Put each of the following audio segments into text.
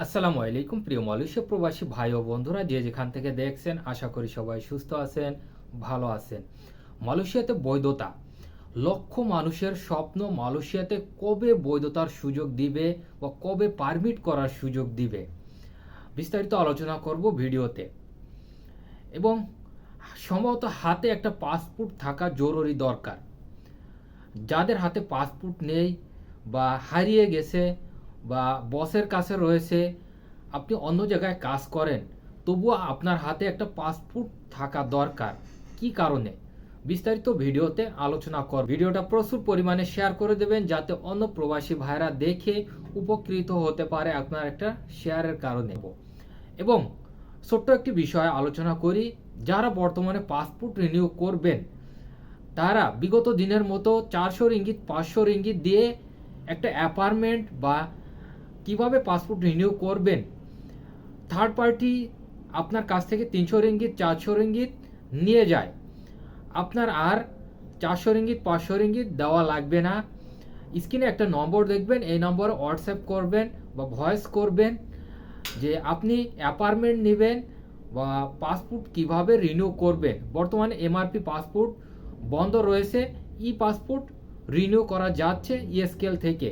আসসালামু আলাইকুম প্রিয় মালয়েশিয়া প্রবাসী ভাই ও বন্ধুরা, যে যেখান থেকে দেখছেন আশা করি সবাই সুস্থ আছেন, ভালো আছেন। মালয়েশিয়াতে বৈধতা, লক্ষ মানুষের স্বপ্ন মালয়েশিয়াতে কবে বৈধতার সুযোগ দিবে বা কবে পারমিট করার সুযোগ দিবে, বিস্তারিত আলোচনা করব ভিডিওতে। এবং সম্ভবত হাতে একটা পাসপোর্ট থাকা জরুরি দরকার। যাদের হাতে পাসপোর্ট নেই বা হারিয়ে গেছে বা বসের কাছে রয়েছে, আপনি অন্য জায়গায় কাজ করেন, তবুও আপনার হাতে একটা পাসপোর্ট থাকা দরকার। কি কারণে, বিস্তারিত ভিডিওতে আলোচনা কর। ভিডিওটা প্রচুর পরিমাণে শেয়ার করে দেবেন যাতে অন্য প্রবাসী ভাইরা দেখে উপকৃত হতে পারে আপনার একটা শেয়ারের কারণে। এবং ছোট্ট একটি বিষয় আলোচনা করি, যারা বর্তমানে পাসপোর্ট রিনিউ করবেন তারা বিগত দিনের মতো 400 রিঙ্গিত 500 রিঙ্গিত দিয়ে একটা অ্যাপার্টমেন্ট বা কিভাবে পাসপোর্ট রিনিউ করবেন, থার্ড পার্টি আপনার কাছ থেকে 300 রিঙ্গিত 400 রিঙ্গিত নিয়ে যায়। আপনার আর 400 রিঙ্গিত 500 রিঙ্গিত দেওয়া লাগবে না। স্ক্রিনে একটা নম্বর দেখবেন, এই নম্বরে হোয়াটসঅ্যাপ করবেন বা ভয়েস করবেন যে আপনি অ্যাপার্টমেন্ট নেবেন বা পাসপোর্ট কিভাবে রিনিউ করবেন। বর্তমানে এমআরপি পাসপোর্ট বন্ধ রয়েছে, ই পাসপোর্ট রিনিউ করা যাচ্ছে ইএসকেল থেকে।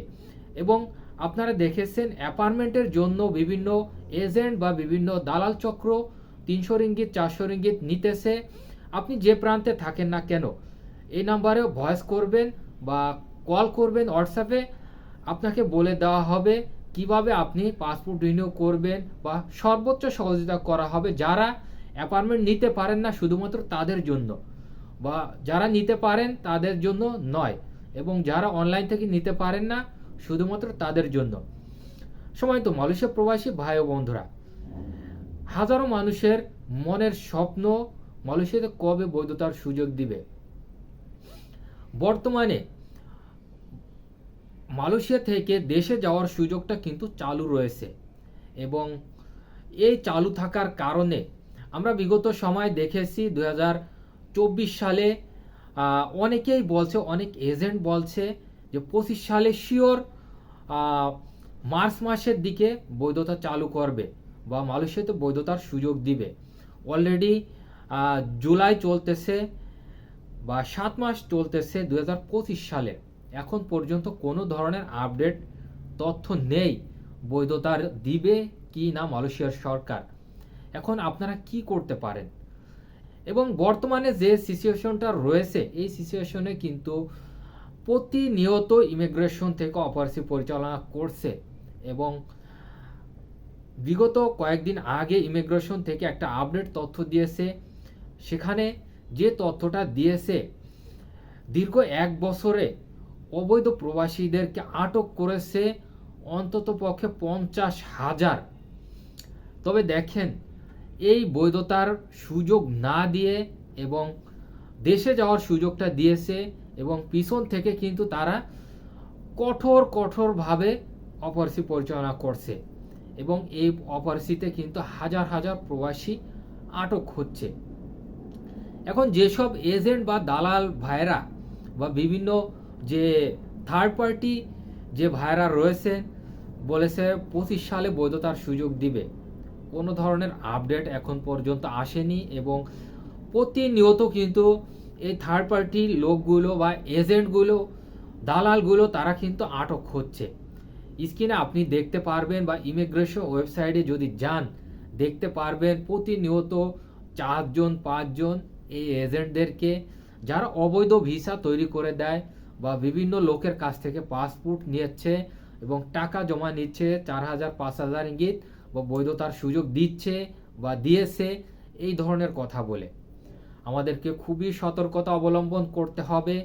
এবং আপনারা দেখেছেন অ্যাপার্টমেন্টের জন্য বিভিন্ন এজেন্ট বা বিভিন্ন দালাল চক্র 300 রিঙ্গিত 400 রিঙ্গিত নিতেছে। আপনি যে প্রান্তে থাকেন না কেন, এই নাম্বারে ভয়েস করবেন বা কল করবেন হোয়াটসঅ্যাপে, আপনাকে বলে দেওয়া হবে কিভাবে আপনি পাসপোর্ট রিনিউ করবেন বা সর্বোচ্চ সহযোগিতা করা হবে। যারা অ্যাপার্টমেন্ট নিতে পারেন না শুধুমাত্র তাদের জন্য, বা যারা নিতে পারেন তাদের জন্য নয়, এবং যারা অনলাইন থেকে নিতে পারেন না শুধুমাত্র তাদের জন্য। সময়তো মালয়েশিয়া প্রবাসী ভাই ও বন্ধুরা, হাজারো মানুষের মনের স্বপ্ন মালয়েশিয়াতে কবে বৈধতার সুযোগ দিবে। বর্তমানে মালয়েশিয়া থেকে দেশে যাওয়ার সুযোগটা কিন্তু চালু রয়েছে, এবং এই চালু থাকার কারণে আমরা বিগত সময় দেখেছি 2024 সালে অনেকেই বলছে, অনেক এজেন্ট বলছে যে 25 সালে শিওর মার্চ মাসের দিকে বৈধতা চালু করবে বা মালয়েশিয়াতে বৈধতার সুযোগ দিবে। অলরেডি জুলাই চলতেছে বা 7 মাস চলতেছে 2025 সালে, এখন পর্যন্ত কোনো ধরনের আপডেট তথ্য নেই বৈধতার দিবে কি না মালয়েশিয়ার সরকার। এখন আপনারা কি করতে পারেন? এবং বর্তমানে যে সিচুয়েশনটা রয়েছে, এই সিচুয়েশনে কিন্তু প্রতিনিয়ত ইমিগ্রেশন থেকে অপারেশন পরিচালনা করছে। এবং বিগত কয়েকদিন আগে ইমিগ্রেশন থেকে একটা আপডেট তথ্য দিয়েছে। সেখানে যে তথ্যটা দিয়েছে, দীর্ঘ 1 বছরে অবৈধ প্রবাসীদেরকে আটক করেছে অন্তত পক্ষে 50,000। তবে দেখেন, এই বৈধতার সুযোগ না দিয়ে এবং দেশে যাওয়ার সুযোগটা দিয়েছে, এবং পিছন থেকে কিন্তু তারা কঠোরভাবে অপারেশন পরিচালনা করছে, এবং এই অপারেশিতে কিন্তু হাজার হাজার প্রবাসী আটক হচ্ছে। এখন যেসব এজেন্ট বা দালাল ভাইরা বা বিভিন্ন যে থার্ড পার্টি যে ভাইরা রয়েছে বলেছে 25 সালে বৈধতার সুযোগ দিবে, কোনো ধরনের আপডেট এখন পর্যন্ত আসেনি। এবং প্রতিনিয়ত কিন্তু এই থার্ড পার্টি লোকগুলো বা এজেন্টগুলো, দালালগুলো তারা কিন্তু আটক হচ্ছে। স্ক্রিনে আপনি দেখতে পারবেন বা ইমিগ্রেশন ওয়েবসাইটে যদি যান দেখতে পারবেন প্রতিনিয়ত 4 জন 5 জন এই এজেন্টদেরকে, যারা অবৈধ ভিসা তৈরি করে দেয় বা বিভিন্ন লোকের কাছ থেকে পাসপোর্ট নিচ্ছে এবং টাকা জমা নিচ্ছে 4,000 5,000 ইঙ্গিত, বা বৈধতার সুযোগ দিচ্ছে বা দিয়েছে, এই ধরনের কথা বলে। আমাদেরকে খুবই সতর্কতা অবলম্বন করতে হবে।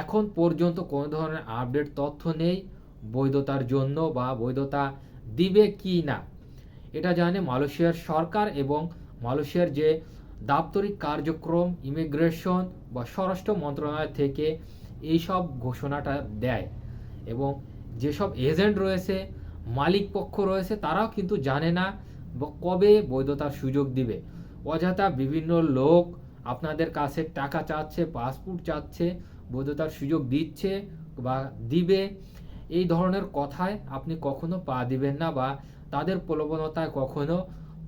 এখন পর্যন্ত কোনো ধরনের আপডেট তথ্য নেই বৈধতার জন্য বা বৈধতা দিবে কি না। এটা জানে মালয়েশিয়ার সরকার এবং মালয়েশিয়ার যে দাপ্তরিক কার্যক্রম ইমিগ্রেশন বা স্বরাষ্ট্র মন্ত্রণালয় থেকে এই সব ঘোষণাটা দেয়। এবং যেসব এজেন্ট রয়েছে, মালিক পক্ষ রয়েছে, তারাও কিন্তু জানে না কবে বৈধতার সুযোগ দিবে। অযথা বিভিন্ন লোক আপনাদের কাছে টাকা চাচ্ছে, পাসপোর্ট চাচ্ছে, বৈধতার সুযোগ দিচ্ছে বা দিবে, এই ধরনের কথায় আপনি কখনো পা দিবেন না বা তাদের প্রলোভনতায় কখনো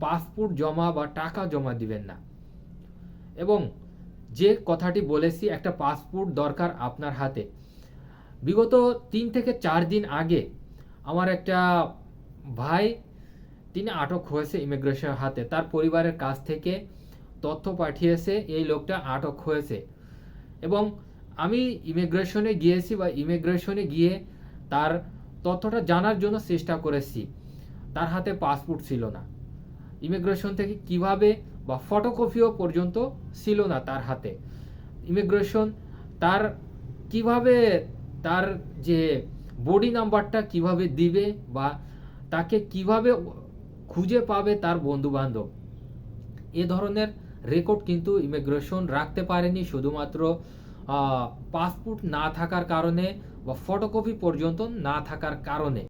পাসপোর্ট জমা বা টাকা জমা দিবেন না। এবং যে কথাটি বলেছি, একটা পাসপোর্ট দরকার আপনার হাতে। বিগত 3 থেকে 4 দিন আগে আমার একটা ভাই, তিনি আটক হয়েছে ইমিগ্রেশনের হাতে। তার পরিবারের কাছ থেকে তথ্য পাঠিয়েছে এই লোকটা আটক হয়েছে। এবং আমি ইমিগ্রেশনে গিয়েছি বা ইমিগ্রেশনে গিয়ে তার তথ্যটা জানার জন্য চেষ্টা করেছি। তার হাতে পাসপোর্ট ছিল না। ইমিগ্রেশন থেকে কিভাবে বা ফটোকপিও পর্যন্ত ছিল না তার হাতে। ইমিগ্রেশন তার কিভাবে তার যে বডি নাম্বারটা কিভাবে দিবে বা তাকে কিভাবে খুঁজে পাবে তার বন্ধু বান্ধব, এ ধরনের রেকর্ড কিন্তু ইমিগ্রেশন রাখতে পারেনি, শুধুমাত্র পাসপোর্ট না থাকার কারণে বা ফটোকপি পর্যন্ত না থাকার কারণে।